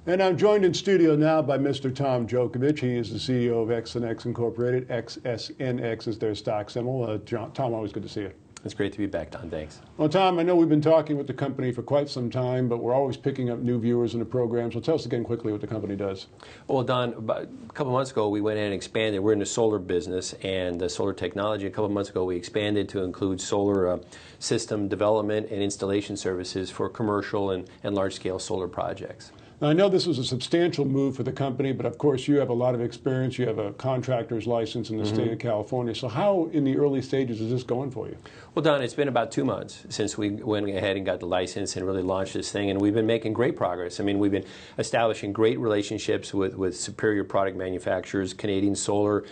And I'm joined in studio now by Mr. Tom Djokovic. He is the CEO of XsunX Incorporated. XSNX is their stock symbol. Tom, always good to see you. It's great to be back, Don. Thanks. Well, Tom, I know we've been talking with the company for quite some time, but we're always picking up new viewers in the program. So tell us again quickly what the company does. Well, Don, about a couple months ago, we went in and expanded. We're in the solar business and solar technology. A couple months ago, we expanded to include solar system development and installation services for commercial and large-scale solar projects. Now, I know this was a substantial move for the company, but of course you have a lot of experience. You have a contractor's license in the state of California. So how, in the early stages, is this going for you? Well, Don, it's been about 2 months since we went ahead and got the license and really launched this thing, and we've been making great progress. I mean, we've been establishing great relationships with superior product manufacturers. Canadian Solar,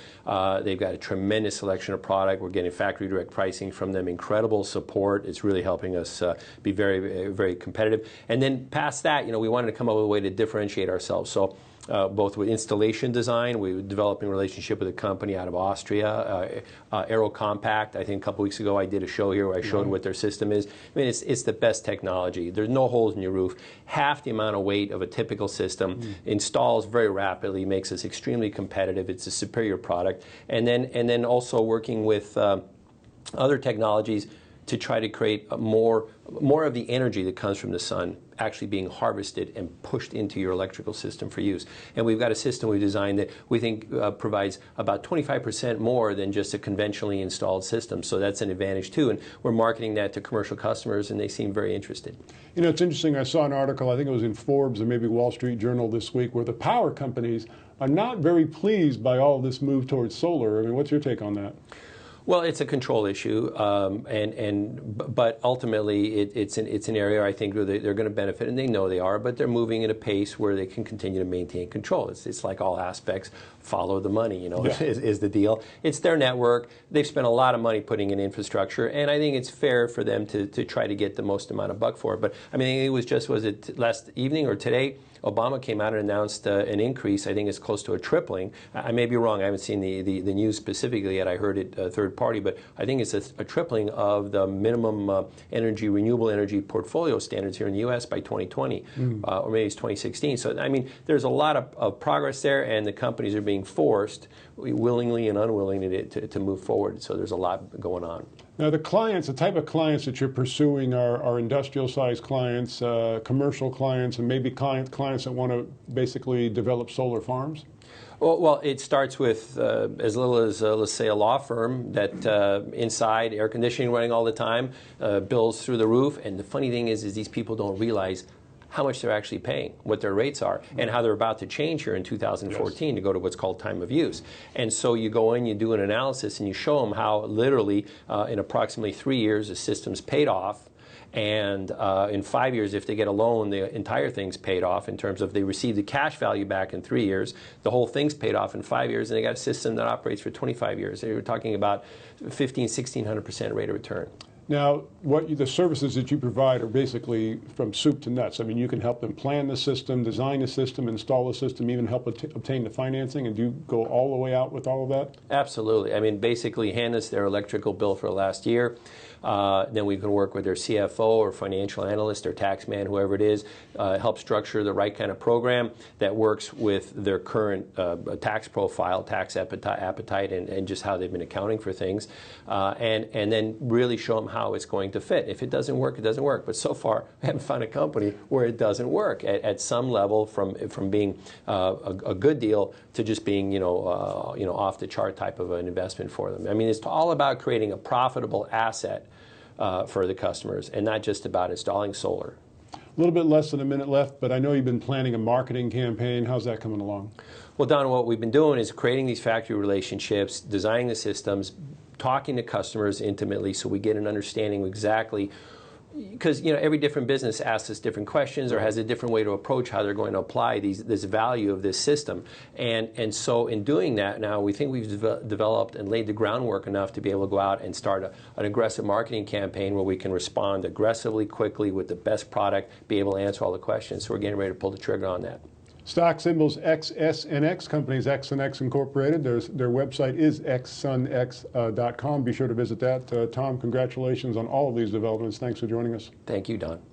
they've got a tremendous selection of product. We're getting factory direct pricing from them, incredible support. It's really helping us be very, very competitive. And then past that, we wanted to come up with a way to differentiate ourselves. So both with installation design, we were developing a relationship with a company out of Austria, Aero Compact. I think a couple weeks ago I did a show here where I showed what their system is. I mean, it's the best technology. There's no holes in your roof. Half the amount of weight of a typical system, installs very rapidly, makes us extremely competitive. It's a superior product. And then also working with other technologies to try to create more of the energy that comes from the sun actually being harvested and pushed into your electrical system for use. And we've got a system we designed that we think provides about 25% more than just a conventionally installed system. So that's an advantage too. And we're marketing that to commercial customers, and they seem very interested. You know, it's interesting. I saw an article, I think it was in Forbes or maybe Wall Street Journal this week, where the power companies are not very pleased by all this move towards solar. I mean, what's your take on that? Well, it's a control issue, but ultimately it's an area I think where they're going to benefit, and they know they are, but they're moving at a pace where they can continue to maintain control. It's like all aspects, follow the money, is the deal. It's their network. They've spent a lot of money putting in infrastructure, and I think it's fair for them to try to get the most amount of buck for it. But I mean, it was it last evening or today? Obama came out and announced an increase. I think it's close to a tripling. I may be wrong. I haven't seen the news specifically yet. I heard it third party, but I think it's a tripling of the minimum renewable energy portfolio standards here in the U.S. by 2020, or maybe it's 2016. So, I mean, there's a lot of progress there, and the companies are being forced, willingly and unwillingly, to move forward. So there's a lot going on. Now, the type of clients that you're pursuing are industrial-sized clients, commercial clients, and maybe clients that want to basically develop solar farms? Well, it starts with as little as, let's say, a law firm that inside, air conditioning running all the time, bills through the roof. And the funny thing is these people don't realize how much they're actually paying, what their rates are, and how they're about to change here in 2014 to go to what's called time of use. And so you go in, you do an analysis, and you show them how literally in approximately 3 years the system's paid off. And in 5 years, if they get a loan, the entire thing's paid off in terms of they receive the cash value back in 3 years. The whole thing's paid off in 5 years, and they got a system that operates for 25 years. They were talking about 1,600% rate of return. Now, the services that you provide are basically from soup to nuts. I mean, you can help them plan the system, design the system, install the system, even help obtain the financing, and do you go all the way out with all of that? Absolutely. I mean, basically hand us their electrical bill for the last year. Then we can work with their CFO or financial analyst or tax man, whoever it is, help structure the right kind of program that works with their current tax profile, tax appetite, and just how they've been accounting for things, and then really show them how it's going to fit. If it doesn't work, it doesn't work. But so far, we haven't found a company where it doesn't work at some level, from being a good deal to just being off the chart type of an investment for them. I mean, it's all about creating a profitable asset for the customers, and not just about installing solar. A little bit less than a minute left, but I know you've been planning a marketing campaign. How's that coming along? Well, Don, what we've been doing is creating these factory relationships, designing the systems, talking to customers intimately so we get an understanding exactly, because every different business asks us different questions or has a different way to approach how they're going to apply this value of this system. And so in doing that now, we think we've developed and laid the groundwork enough to be able to go out and start an aggressive marketing campaign where we can respond aggressively, quickly, with the best product, be able to answer all the questions. So we're getting ready to pull the trigger on that. Stock symbols XSNX, companies XsunX Incorporated. Their website is XsunX.com. Be sure to visit that. Tom, congratulations on all of these developments. Thanks for joining us. Thank you, Don.